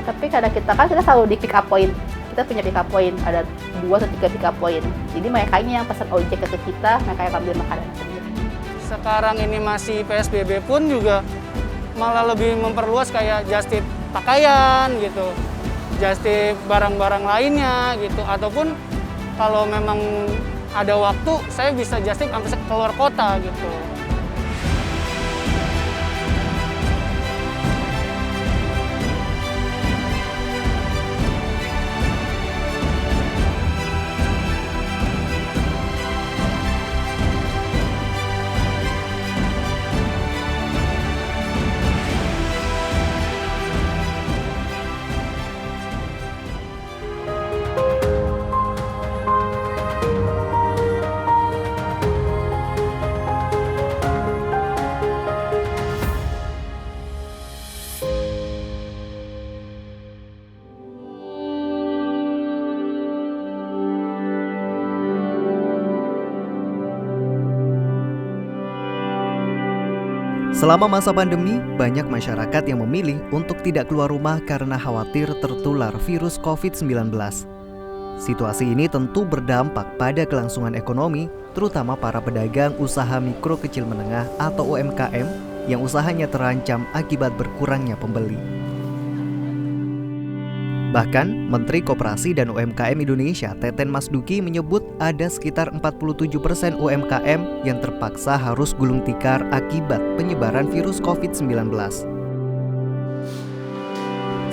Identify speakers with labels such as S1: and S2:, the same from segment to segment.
S1: Tapi kadang kita selalu di pick up point. Kita punya pick up point, ada 2 atau 3 pick up point. Jadi merekanya yang pesan ojek ke kita, mereka yang ambil makanan sendiri.
S2: Sekarang ini masih PSBB pun juga malah lebih memperluas kayak just tip pakaian gitu, just tip barang-barang lainnya gitu, ataupun kalau memang ada waktu saya bisa just tip sampai keluar kota gitu.
S3: Selama masa pandemi, banyak masyarakat yang memilih untuk tidak keluar rumah karena khawatir tertular virus COVID-19. Situasi ini tentu berdampak pada kelangsungan ekonomi, terutama para pedagang usaha mikro kecil menengah atau UMKM yang usahanya terancam akibat berkurangnya pembeli. Bahkan, Menteri Koperasi dan UMKM Indonesia, Teten Mas Duki, menyebut ada sekitar 47% UMKM yang terpaksa harus gulung tikar akibat penyebaran virus COVID-19.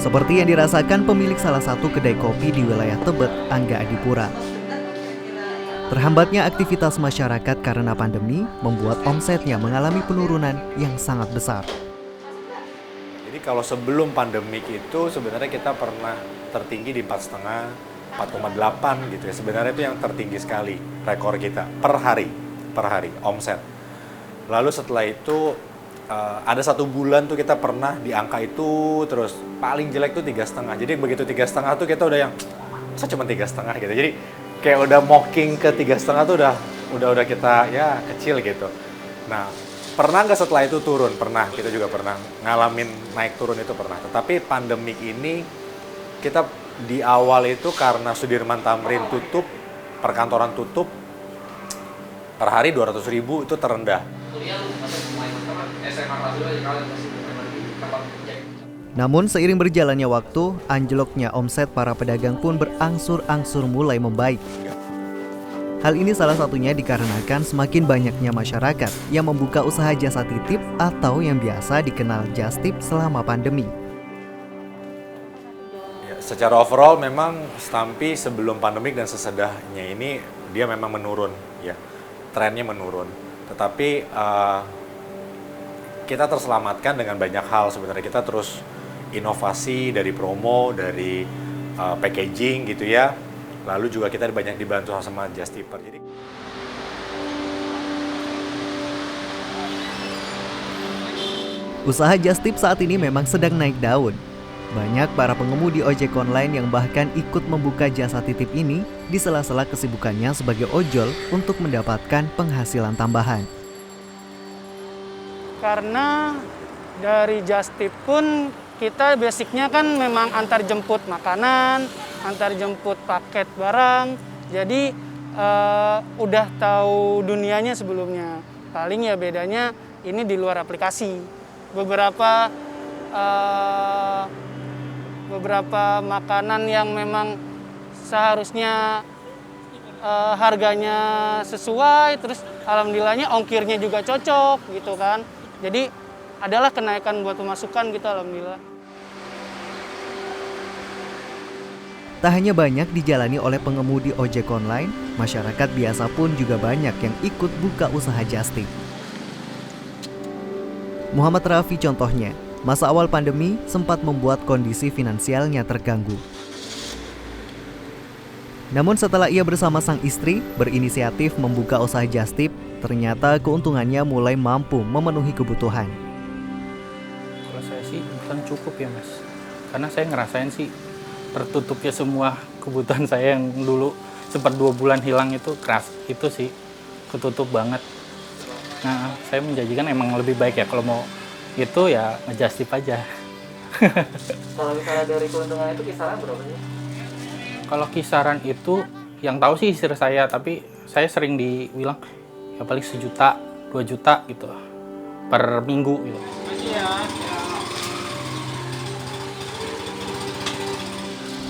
S3: Seperti yang dirasakan pemilik salah satu kedai kopi di wilayah Tebet, Angga Adipura. Terhambatnya aktivitas masyarakat karena pandemi membuat omsetnya mengalami penurunan yang sangat besar.
S4: Jadi kalau sebelum pandemik itu sebenarnya kita pernah tertinggi di 4,5, 4,8 gitu ya. Sebenarnya itu yang tertinggi sekali rekor kita per hari omset. Lalu setelah itu ada 1 bulan tuh kita pernah di angka itu terus, paling jelek tuh 3,5. Jadi begitu 3,5 tuh kita udah yang masa cuma 3,5 gitu. Jadi kayak udah mocking ke 3,5 tuh udah kita ya kecil gitu. Nah, pernah nggak setelah itu turun? Pernah, kita juga pernah ngalamin naik turun itu pernah. Tetapi pandemik ini kita di awal itu karena Sudirman Tamrin tutup, perkantoran tutup, per hari 200.000 itu terendah.
S3: Namun seiring berjalannya waktu, anjloknya omset para pedagang pun berangsur-angsur mulai membaik. Hal ini salah satunya dikarenakan semakin banyaknya masyarakat yang membuka usaha jasa titip atau yang biasa dikenal just tip selama pandemi.
S4: Ya, secara overall memang Stampi sebelum pandemik dan sesudahnya ini dia memang menurun, ya, trennya menurun. Tetapi kita terselamatkan dengan banyak hal sebenarnya. Kita terus inovasi dari promo, dari packaging gitu ya. Lalu juga kita banyak dibantu sama Just Tipper. Jadi
S3: usaha Just Tip saat ini memang sedang naik daun. Banyak para pengemudi ojek online yang bahkan ikut membuka jasa titip ini di sela-sela kesibukannya sebagai ojol untuk mendapatkan penghasilan tambahan.
S2: Karena dari Just Tip pun kita basicnya kan memang antar jemput makanan, antar jemput paket barang, jadi udah tahu dunianya sebelumnya. Paling ya bedanya ini di luar aplikasi. Beberapa makanan yang memang seharusnya harganya sesuai, terus alhamdulillahnya ongkirnya juga cocok gitu kan. Jadi adalah kenaikan buat pemasukan gitu alhamdulillah.
S3: Tak hanya banyak dijalani oleh pengemudi ojek online, masyarakat biasa pun juga banyak yang ikut buka usaha just tip. Muhammad Rafi contohnya, masa awal pandemi sempat membuat kondisi finansialnya terganggu. Namun setelah ia bersama sang istri berinisiatif membuka usaha just tip, ternyata keuntungannya mulai mampu memenuhi kebutuhan.
S5: Kalau saya sih bukan cukup ya mas, karena saya ngerasain sih tertutupnya semua kebutuhan saya yang dulu sempat 2 bulan hilang itu keras, itu sih ketutup banget. Nah, saya menjanjikan emang lebih baik ya kalau mau itu ya nge-just tip aja.
S6: Kalau misalnya dari keuntungan itu kisaran berapa sih?
S5: Kalau kisaran itu yang tahu sih istri saya, tapi saya sering dibilang ya paling 1 juta, 2 juta gitu per minggu gitu.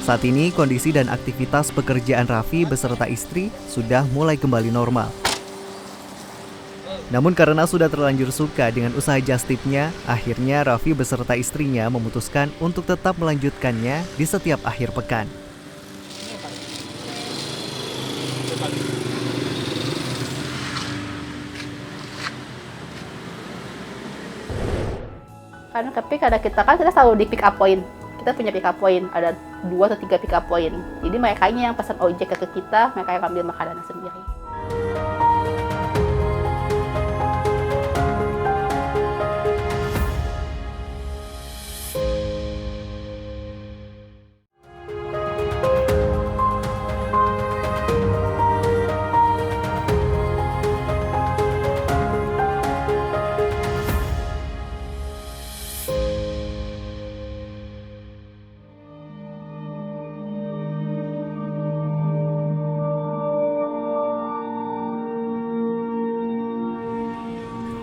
S3: Saat ini kondisi dan aktivitas pekerjaan Raffi beserta istri sudah mulai kembali normal. Namun karena sudah terlanjur suka dengan usaha just tip-nya, akhirnya Raffi beserta istrinya memutuskan untuk tetap melanjutkannya di setiap akhir pekan.
S1: Tapi kadang kita selalu di pick up point. Kita punya pick up point, ada 2 atau 3 pick up point. Jadi mereka yang pesan ojek ke kita, mereka yang ambil makanan sendiri.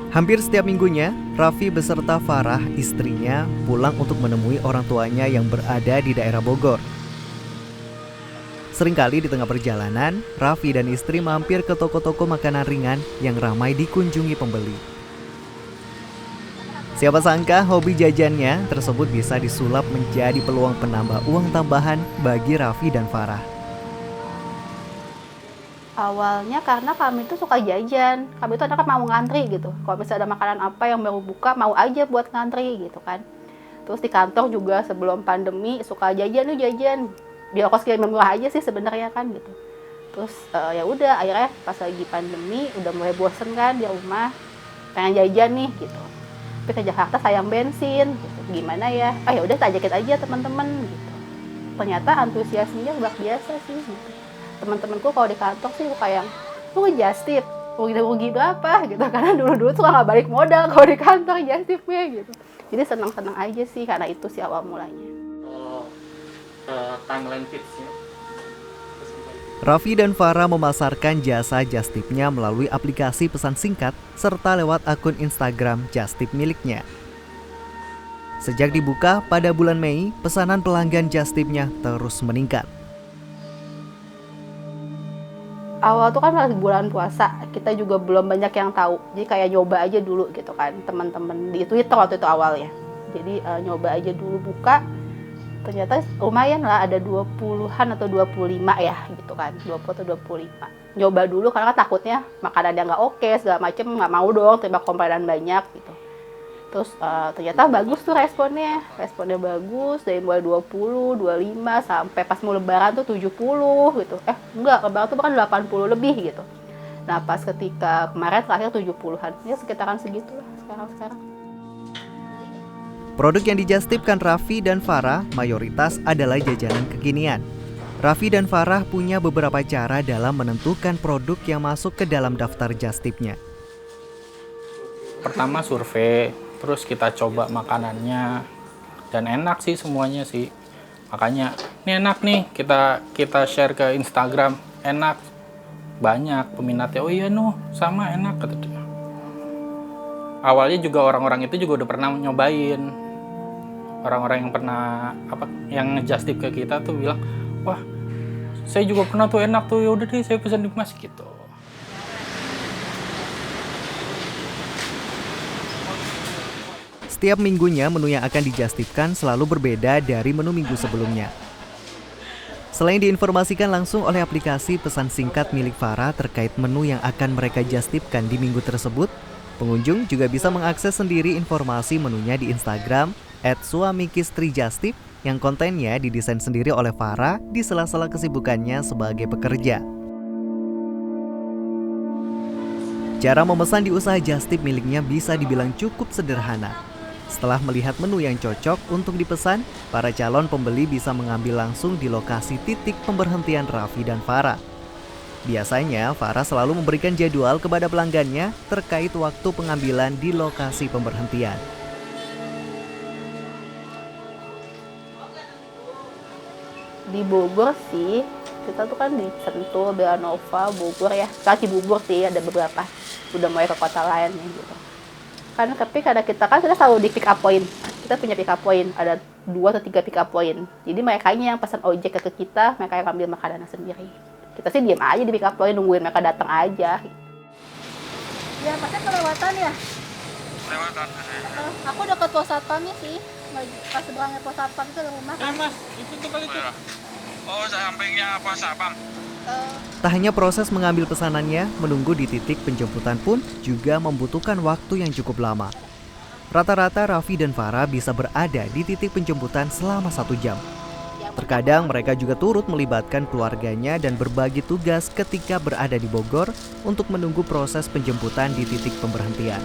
S3: Hampir setiap minggunya, Raffi beserta Farah, istrinya, pulang untuk menemui orang tuanya yang berada di daerah Bogor. Seringkali di tengah perjalanan, Raffi dan istri mampir ke toko-toko makanan ringan yang ramai dikunjungi pembeli. Siapa sangka hobi jajannya tersebut bisa disulap menjadi peluang penambah uang tambahan bagi Raffi dan Farah.
S1: Awalnya karena kami tuh suka jajan, kami tuh anaknya mau ngantri gitu. Kalau misalnya ada makanan apa yang baru buka, mau aja buat ngantri gitu kan. Terus di kantor juga sebelum pandemi suka jajan, biar kos kira murah aja sih sebenarnya kan gitu. Terus ya udah akhirnya pas lagi pandemi udah mulai bosen kan di rumah, pengen jajan nih gitu. Tapi ke Jakarta sayang bensin, gitu. Gimana ya? Ya udah ajakin aja teman-teman gitu. Ternyata antusiasnya luar biasa sih gitu. Teman-temanku kalau di kantor sih kayak lu just tip rugi berapa gitu, karena dulu tuh nggak balik modal kalau di kantor just tipnya gitu. Jadi senang-senang aja sih, karena itu sih awal mulanya.
S6: Timeline fitsnya.
S3: Raffi dan Farah memasarkan jasa just tip-nya melalui aplikasi pesan singkat serta lewat akun Instagram just tip miliknya. Sejak dibuka pada bulan Mei, pesanan pelanggan just tip-nya terus meningkat.
S1: Awal tuh kan lagi bulan puasa, kita juga belum banyak yang tahu. Jadi kayak nyoba aja dulu gitu kan, teman-teman di Twitter waktu itu awalnya. Jadi nyoba aja dulu buka, ternyata lumayan lah, ada 20-an atau 25 ya gitu kan, 20 atau 25. Nyoba dulu karena takutnya makanannya nggak oke, segala macem, nggak mau dong terima komplainan banyak gitu. Terus ternyata bagus tuh responnya bagus, dari mulai 20, 25 sampai pas mau lebaran tuh 70 gitu. Enggak, lebaran tuh bahkan 80 lebih gitu. Nah pas ketika kemarin terakhir 70-an, ya sekitaran segitu lah sekarang.
S3: Produk yang dijastipkan Raffi dan Farah mayoritas adalah jajanan kekinian. Raffi dan Farah punya beberapa cara dalam menentukan produk yang masuk ke dalam daftar jastipnya.
S5: Pertama survei, terus kita coba makanannya, dan enak sih semuanya sih. Makanya ini enak nih, kita share ke Instagram, enak, banyak peminatnya. Oh iya sama enak kata dia. Awalnya juga orang-orang itu juga udah pernah nyobain. Orang-orang yang pernah yang just tip ke kita tuh bilang, wah saya juga pernah tuh enak tuh, ya udah deh saya pesan di Mas gitu.
S3: Setiap minggunya menu yang akan dijastipkan selalu berbeda dari menu minggu sebelumnya. Selain diinformasikan langsung oleh aplikasi pesan singkat milik Farah terkait menu yang akan mereka jastipkan di minggu tersebut, pengunjung juga bisa mengakses sendiri informasi menunya di Instagram @suamikistrijastip yang kontennya didesain sendiri oleh Farah di sela-sela kesibukannya sebagai pekerja. Cara memesan di usaha just tip miliknya bisa dibilang cukup sederhana. Setelah melihat menu yang cocok untuk dipesan, para calon pembeli bisa mengambil langsung di lokasi titik pemberhentian Raffi dan Farah. Biasanya, Farah selalu memberikan jadwal kepada pelanggannya terkait waktu pengambilan di lokasi pemberhentian.
S1: Di Bogor sih, kita tuh kan di Sentul, Belanova, Bogor ya. Sekarang Cibubur sih ada beberapa. Udah mulai ke kota lain nih gitu. Kan tapi kadang kita selalu di pick up point. Kita punya pick up point, ada 2 atau 3 pick up point. Jadi mereka yang pesan ojek ke kita, mereka yang ambil makanannya sendiri. Kita sih diam aja di pick up point, nungguin mereka datang aja. Ya, pasnya kelewatan ya?
S7: Kelewatan.
S1: Aku dekat pos satpamnya sih. Pas seberangnya pos satpam itu ada rumah kan?
S5: Mas, itu tuh kali itu.
S7: Oh, sampingnya apa Sapam?
S3: Tak hanya proses mengambil pesanannya, menunggu di titik penjemputan pun juga membutuhkan waktu yang cukup lama. Rata-rata Raffi dan Farah bisa berada di titik penjemputan selama 1 jam. Terkadang mereka juga turut melibatkan keluarganya dan berbagi tugas ketika berada di Bogor untuk menunggu proses penjemputan di titik pemberhentian.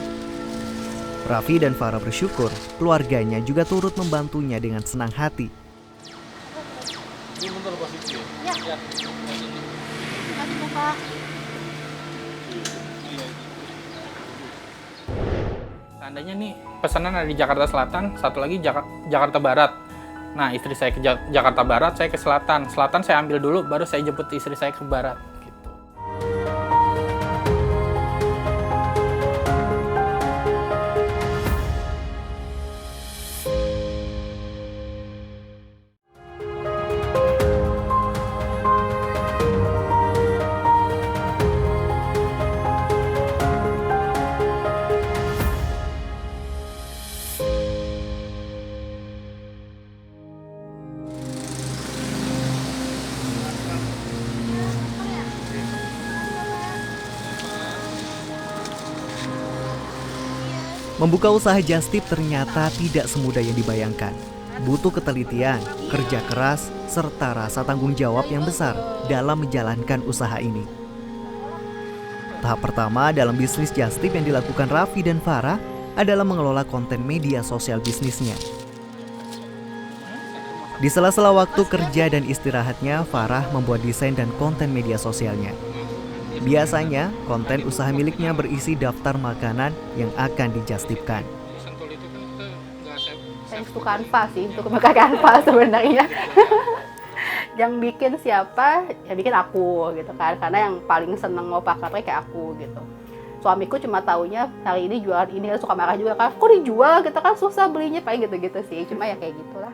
S3: Raffi dan Farah bersyukur keluarganya juga turut membantunya dengan senang hati.
S5: Ini mundur posisi
S1: Ya.
S5: ya.
S1: Kasih muka.
S5: Seandainya nih pesanan ada di Jakarta Selatan, satu lagi Jakarta Barat. Nah, istri saya ke Jakarta Barat, saya ke Selatan. Selatan saya ambil dulu, baru saya jemput istri saya ke Barat. Gitu.
S3: Membuka usaha just tip ternyata tidak semudah yang dibayangkan. Butuh ketelitian, kerja keras, serta rasa tanggung jawab yang besar dalam menjalankan usaha ini. Tahap pertama dalam bisnis just tip yang dilakukan Raffi dan Farah adalah mengelola konten media sosial bisnisnya. Di sela-sela waktu kerja dan istirahatnya, Farah membuat desain dan konten media sosialnya. Biasanya, konten usaha miliknya berisi daftar makanan yang akan dijustipkan.
S1: Thanks to Canva sih, untuk pakai Canva sebenarnya. Yang bikin siapa? Ya bikin aku gitu kan, karena yang paling seneng mau pakai kayak aku gitu. Suamiku cuma taunya hari ini jualan ini, suka marah juga kan, kok dijual gitu kan, susah belinya, paling gitu-gitu sih. Cuma ya kayak gitulah.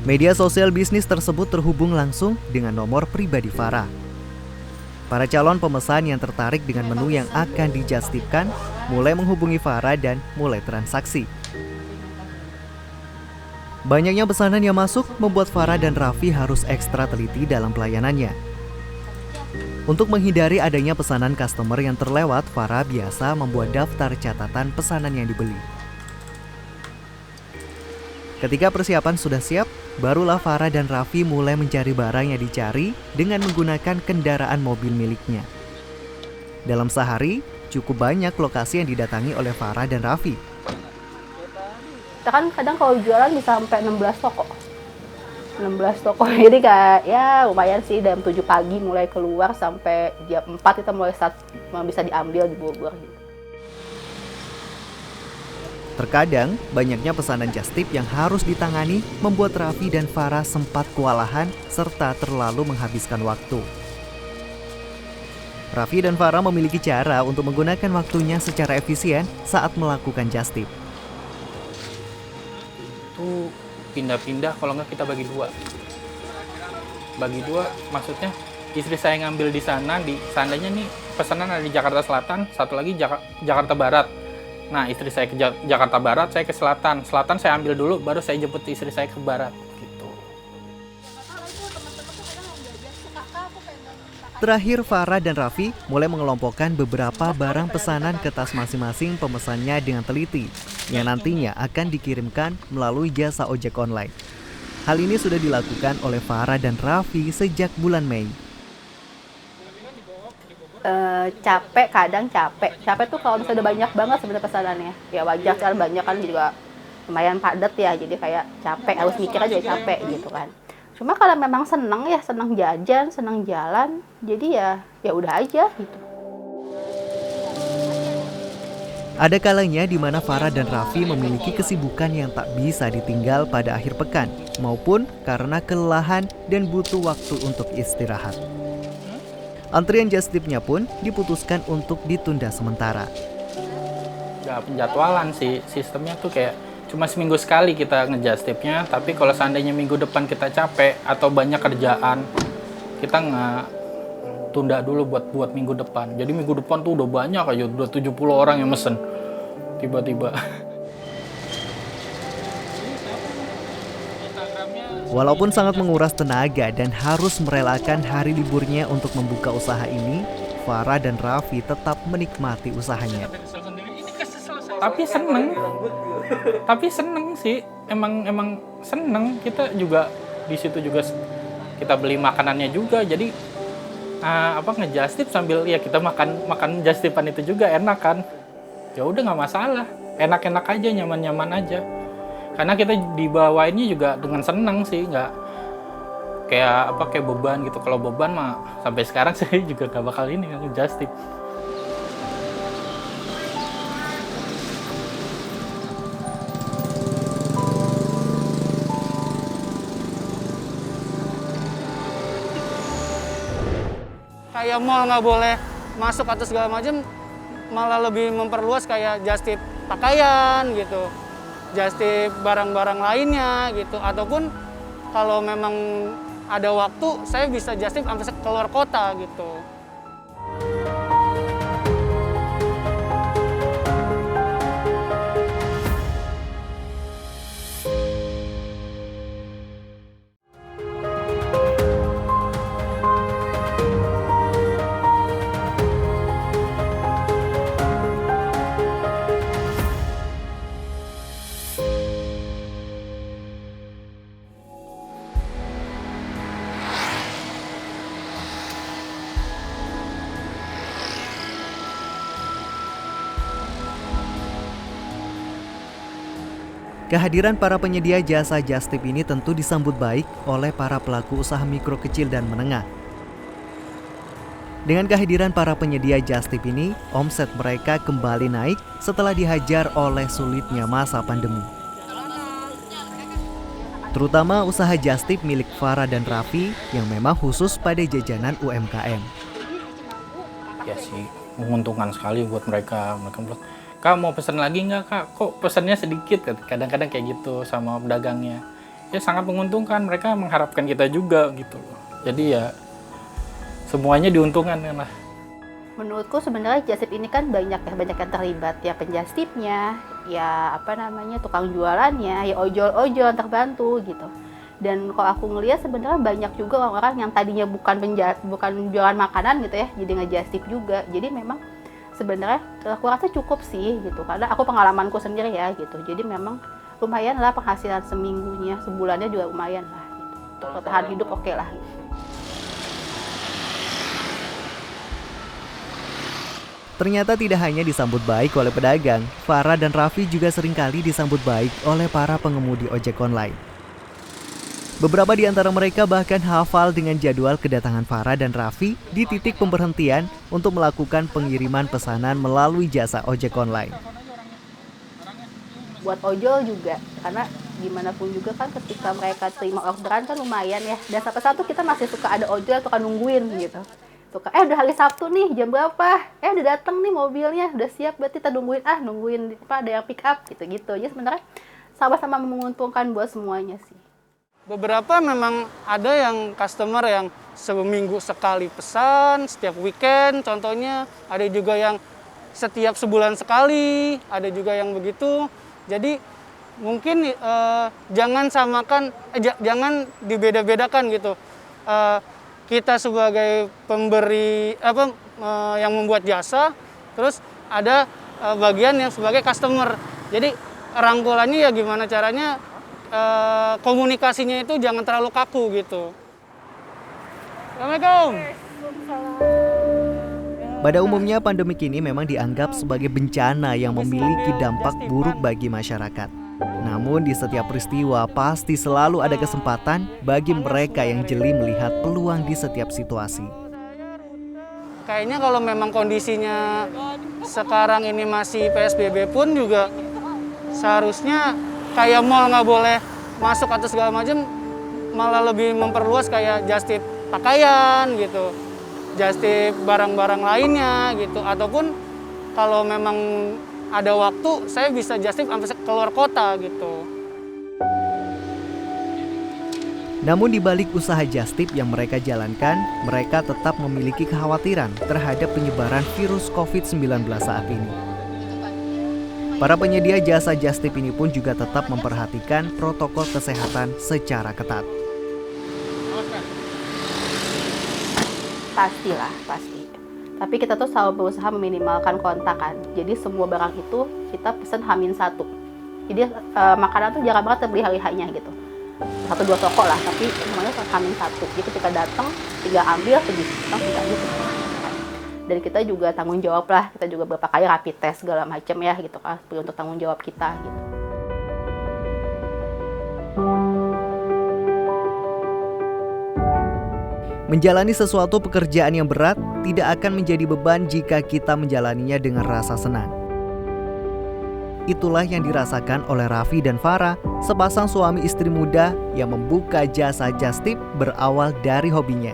S3: Media sosial bisnis tersebut terhubung langsung dengan nomor pribadi Farah. Para calon pemesan yang tertarik dengan menu yang akan dijustipkan mulai menghubungi Farah dan mulai transaksi. Banyaknya pesanan yang masuk membuat Farah dan Raffi harus ekstra teliti dalam pelayanannya. Untuk menghindari adanya pesanan customer yang terlewat, Farah biasa membuat daftar catatan pesanan yang dibeli. Ketika persiapan sudah siap, barulah Farah dan Raffi mulai mencari barang yang dicari dengan menggunakan kendaraan mobil miliknya. Dalam sehari, cukup banyak lokasi yang didatangi oleh Farah dan Raffi.
S1: Kita kan kadang kalau jualan bisa sampai 16 toko. 16 toko, jadi kayak ya lumayan sih, jam 7 pagi mulai keluar sampai jam 4 kita mulai bisa diambil di Bogor gitu.
S3: Terkadang, banyaknya pesanan just tip yang harus ditangani membuat Raffi dan Farah sempat kewalahan serta terlalu menghabiskan waktu. Raffi dan Farah memiliki cara untuk menggunakan waktunya secara efisien saat melakukan just tip.
S5: Itu pindah-pindah, kalau nggak kita bagi dua. Bagi dua, maksudnya istri saya ngambil di sana, seandainya nih pesanan ada di Jakarta Selatan, satu lagi Jakarta Barat. Nah, istri saya ke Jakarta Barat, saya ke Selatan. Selatan saya ambil dulu, baru saya jemput istri saya ke Barat. Gitu.
S3: Terakhir, Farah dan Raffi mulai mengelompokkan beberapa barang pesanan ke tas masing-masing pemesannya dengan teliti, yang nantinya akan dikirimkan melalui jasa ojek online. Hal ini sudah dilakukan oleh Farah dan Raffi sejak bulan Mei.
S1: Kadang capek tuh kalau misalnya udah banyak banget sebenarnya pesanannya, ya wajar kan, banyak kan juga lumayan padat ya, jadi kayak capek, harus mikir aja capek gitu kan. Cuma kalau memang seneng jajan, seneng jalan, jadi ya udah aja gitu.
S3: Ada kalanya di mana Farah dan Raffi memiliki kesibukan yang tak bisa ditinggal pada akhir pekan, maupun karena kelelahan dan butuh waktu untuk istirahat. Antrian just tip-nya pun diputuskan untuk ditunda sementara.
S5: Ya penjadwalan sih, sistemnya tuh kayak cuma seminggu sekali kita nge-just tip-nya, tapi kalau seandainya minggu depan kita capek atau banyak kerjaan, kita nggak tunda dulu buat minggu depan. Jadi minggu depan tuh udah banyak aja, udah 70 orang yang mesen tiba-tiba.
S3: Walaupun sangat menguras tenaga dan harus merelakan hari liburnya untuk membuka usaha ini, Farah dan Raffi tetap menikmati usahanya.
S5: Tapi seneng sih, emang seneng. Kita juga di situ juga kita beli makanannya juga, jadi nge-just tip sambil ya kita makan just tipan itu juga enak kan. Ya udah nggak masalah, enak-enak aja, nyaman-nyaman aja. Karena kita dibawainnya juga dengan seneng sih, nggak kayak beban gitu. Kalau beban mah sampai sekarang saya juga nggak bakal ini nge-just tip.
S2: Kayak mall nggak boleh masuk atau segala macam, malah lebih memperluas kayak just tip pakaian gitu, just tip barang-barang lainnya gitu, ataupun kalau memang ada waktu saya bisa just tip sampai keluar kota gitu.
S3: Kehadiran para penyedia jasa just tip ini tentu disambut baik oleh para pelaku usaha mikro kecil dan menengah. Dengan kehadiran para penyedia just tip ini, omset mereka kembali naik setelah dihajar oleh sulitnya masa pandemi. Terutama usaha just tip milik Farah dan Raffi yang memang khusus pada jajanan UMKM.
S5: Ya sih, menguntungkan sekali buat mereka. Mereka bilang, "Kak mau pesan lagi nggak kak? Kok pesannya sedikit?" Kadang-kadang kayak gitu sama pedagangnya. Ya sangat menguntungkan, mereka mengharapkan kita juga gitu loh. Jadi ya semuanya diuntungkan kan lah.
S1: Menurutku sebenarnya just tip ini kan banyak yang terlibat, ya penjastipnya, ya tukang jualannya, ya ojol-ojol terbantu gitu. Dan kalau aku ngelihat sebenarnya banyak juga orang-orang yang tadinya bukan jualan makanan gitu ya, jadi nge-just tip juga. Jadi memang sebenarnya aku rasa cukup sih gitu, karena aku pengalamanku sendiri ya gitu. Jadi memang lumayan lah penghasilan seminggunya, sebulannya juga lumayan lah gitu. Bertahan hidup oke lah.
S3: Ternyata tidak hanya disambut baik oleh pedagang, Farah dan Raffi juga seringkali disambut baik oleh para pengemudi ojek online. Beberapa di antara mereka bahkan hafal dengan jadwal kedatangan Farah dan Raffi di titik pemberhentian untuk melakukan pengiriman pesanan melalui jasa ojek online.
S1: Buat ojol juga, karena gimana pun juga kan ketika mereka terima orderan kan lumayan ya. Dan sampai satu kita masih suka ada ojol suka nungguin gitu. Suka, udah hari Sabtu nih, jam berapa? Udah datang nih mobilnya, udah siap, berarti kita nungguin ada yang pick up gitu-gitu. Jadi sebenarnya sama-sama menguntungkan buat semuanya sih.
S2: Beberapa memang ada yang customer yang seminggu sekali pesan, setiap weekend contohnya, ada juga yang setiap sebulan sekali, ada juga yang begitu. Jadi mungkin jangan jangan dibeda-bedakan gitu. Kita sebagai pemberi yang membuat jasa, terus ada bagian yang sebagai customer. Jadi rangkulannya ya gimana caranya komunikasinya itu jangan terlalu kaku gitu. Assalamualaikum.
S3: Pada umumnya pandemi ini memang dianggap sebagai bencana yang memiliki dampak buruk bagi masyarakat. Namun di setiap peristiwa pasti selalu ada kesempatan bagi mereka yang jeli melihat peluang di setiap situasi.
S2: kayaknya kalau memang kondisinya sekarang ini masih PSBB pun juga seharusnya kayak mall nggak boleh masuk atau segala macam, malah lebih memperluas kayak just tip pakaian gitu, just tip barang-barang lainnya gitu, ataupun kalau memang ada waktu saya bisa just tip sampai keluar kota gitu.
S3: Namun di balik usaha just tip yang mereka jalankan, mereka tetap memiliki kekhawatiran terhadap penyebaran virus COVID-19 saat ini. Para penyedia jasa just tip ini pun juga tetap memperhatikan protokol kesehatan secara ketat.
S1: Pastilah, pasti. Tapi kita tuh selalu berusaha meminimalkan kontak kan. Jadi semua barang itu kita pesen H-1. Jadi makanan tuh jarang banget beli hari-harinya gitu. 1-2 toko lah, tapi semuanya H-1. Jadi ketika datang, tinggal ambil, pergi. Datang, tinggal gitu. Dan kita juga tanggung jawab lah. Kita juga beberapa kali rapid test segala macam ya gitu kan. Untuk tanggung jawab kita gitu.
S3: Menjalani sesuatu pekerjaan yang berat tidak akan menjadi beban jika kita menjalaninya dengan rasa senang. Itulah yang dirasakan oleh Raffi dan Farah, sepasang suami istri muda yang membuka jasa just tip berawal dari hobinya.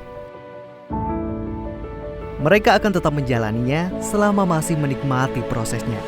S3: Mereka akan tetap menjalaninya selama masih menikmati prosesnya.